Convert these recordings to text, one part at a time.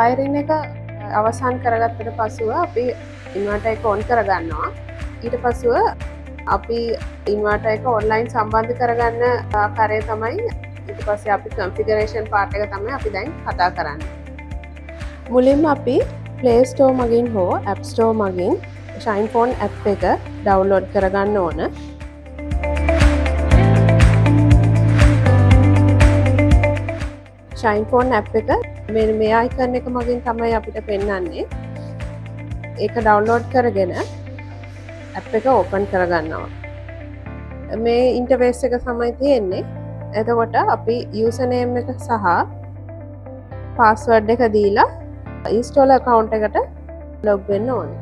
Wiring එක අවසන් කරගත්තට පසුව අපි ඉන්වර්ටර් එක ඔන් කරගන්නවා. ඊට පසුව අපි ඉන්වර්ටර් එක ඔන්ලයින් සම්බන්ධ කරගන්න ආකාරය තමයි ඊට පස්සේ අපි කන්ෆිගරේෂන් පාර්ට් එක තමයි අපි දැන් කතා කරන්නේ. මුලින්ම අපි Play Store මගින් හෝ App Store මගින් Shinephone app එක ඩවුන්ලෝඩ් කරගන්න ඕන. Shinephone app එක මේ icon එක මගින් තමයි අපිට පෙන්වන්නේ. ඒක ඩවුන්ලෝඩ් කරගෙන app එක ඕපන් කරගන්නවා. මේ ඉන්ටර්ෆේස් එක තමයි තියෙන්නේ. එතකොට අපි username එක සහ password එක දීලා install account එකට log වෙන්න ඕනේ.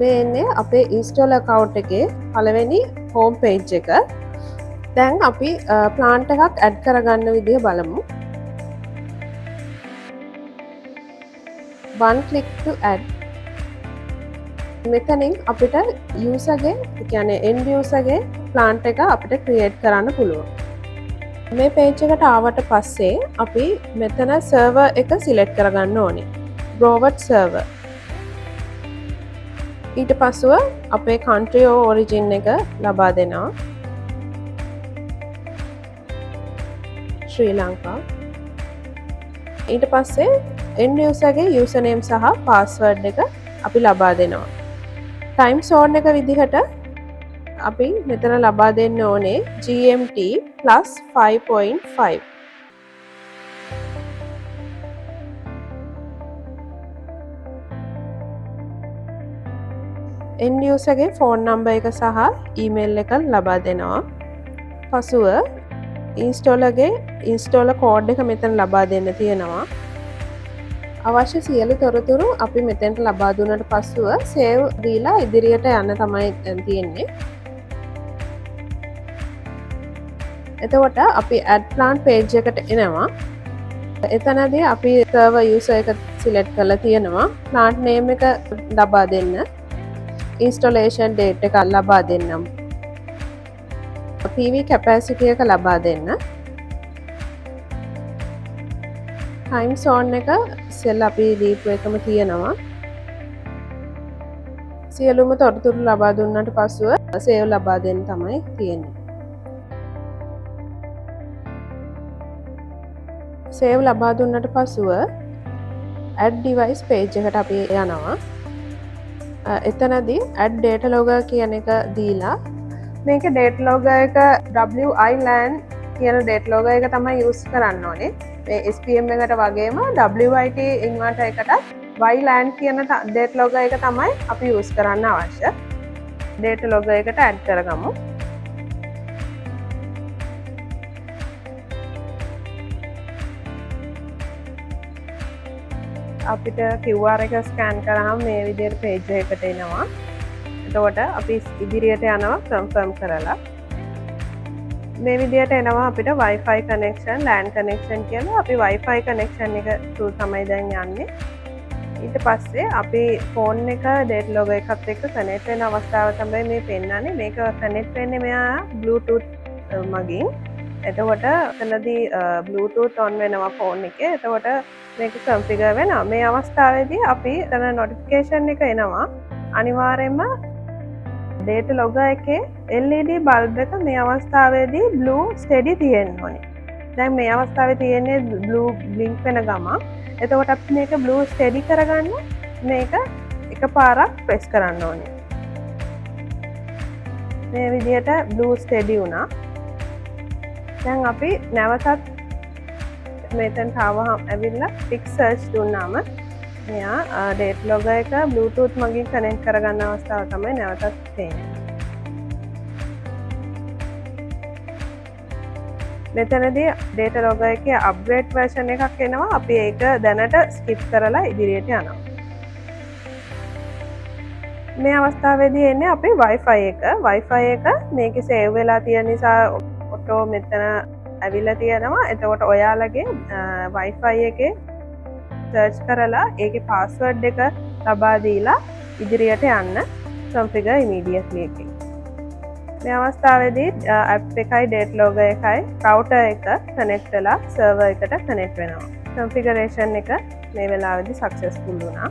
මේ එන්නේ අපේ install account එකේ පළවෙනි home page එක. දැන් අපි plant එකක් add කරගන්න විදිය බලමු. one click to add. මෙතනින් අපිට user ගේ කියන්නේ end user ගේ plant එක අපිට create කරන්න පුළුවන්. මේ page එකට ආවට පස්සේ අපි මෙතන server එක select කරගන්න ඕනේ. Broward server. ඊට පසුව අපේ country of origin එක ලබා දෙනවා. ශ්‍රී ලංකා. ඊට පස්සේ end user ගේ username සහ password එක අපි ලබා දෙනවා. time zone එක විදිහට අපි මෙතන ලබා දෙන්න ඕනේ GMT +5.5. end user ගේ phone number එක සහ email එක ලබා දෙනවා. පසුව installer ගේ installer code එක මෙතන ලබා දෙන්න තියෙනවා. අවශ්‍ය සියලු තොරතුරු අපි මෙතෙන්ට ලබා දුන්නට පසුව save දීලා ඉදිරියට යන්න තමයි තියෙන්නේ. එතකොට අපි add plant page එකට එනවා. එතනදී අපි server user එක select කරලා තියෙනවා. plant name එක ලබා දෙන්න. installation date එක ලබා දෙන්නම්. PV capacity එක ලබා දෙන්න. time zone එක සෙල් අපි දීපු එකම තියෙනවා. සියලුම තොරතුරු ලබා දුන්නට පසුව save ලබා දෙන්න තමයි තියෙන්නේ. save ලබා දුන්නට පසුව add device page එකට අපි යනවා. එතනදී add data logger කියන එක දීලා මේක data logger එක WILAN කියන data logger එක තමයි use කරන්න ඕනේ. මේ SPM එකට වගේම WIT inverter එකට WLAN කියන data logger එක තමයි අපි use කරන්න අවශ්‍ය. data logger එකට add කරගමු. අපිට QR එක scan කරාම මේ විදිහට page එකකට එනවා. එතකොට අපි ඉදිරියට යනවා confirm කරලා. මේ විදිහට එනවා අපිට Wi-Fi connection, LAN connection කියලා. අපි Wi-Fi connection එක through තමයි දැන් යන්නේ. ඊට පස්සේ අපි phone එක data logger එකත් එක්ක connect වෙන අවස්ථාව තමයි මේ පෙන්නන්නේ. මේක connect වෙන්නේ මෙයා Bluetooth මගින්. එතකොට එතනදී Bluetooth on වෙනවා phone එකේ. එතකොට මේක configure වෙනවා. මේ අවස්ථාවේදී අපි එතන notification එක එනවා. අනිවාර්යයෙන්ම data logger එකේ LED bulb එක මේ අවස්ථාවේදී blue steady තියෙන්න ඕනේ. දැන් මේ අවස්ථාවේ තියෙන්නේ blue blink වෙන ගම. එතකොට අපි මේක blue steady කරගන්න මේක එකපාරක් press කරන්න ඕනේ. මේ විදිහට blue steady වුණා. දැන් අපි නැවතත් මෙතනට ආවම ඇවිල්ලා quick search දුන්නාම මෙයා data logger එක Bluetooth මගින් connect කරගන්න අවස්ථාව තමයි නැවතත් තියෙන්නේ. මෙතනදී data logger එකේ upgrade version එකක් එනවා. අපි ඒක දැනට skip කරලා ඉදිරියට යනවා. මේ අවස්ථාවේදී එන්නේ අපේ Wi-Fi එක. Wi-Fi එක මේකේ save වෙලා තියෙන නිසා auto මෙතන ඇවිල්ලා තියෙනවා. එතකොට ඔයාලගේ Wi-Fi එකේ search කරලා ඒකේ password එක ලබා දීලා ඉදිරියට යන්න configure immediately එකේ. මේ අවස්ථාවේදී ඇප් එකයි ඩේට් ලෝගර් එකයි රවුටර් එක කනෙක්ට් වෙලා සර්වර් එකට කනෙක්ට් වෙනවා. කන්ෆිගරේෂන් එක මේ වෙලාවේදී සක්සස්ෆුල් වුණා.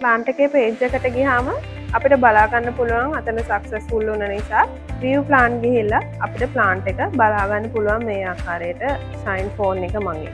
ප්ලාන්ට් එකේ පේජ් එකට ගියාම අපිට බලා ගන්න පුළුවන් අතන සක්සස්ෆුල් වුණ නිසා view plan ගිහිල්ලා අපිට ප්ලාන්ට් එක බලා ගන්න පුළුවන් මේ ආකාරයට ෂයින් ෆෝන් එක මගින්.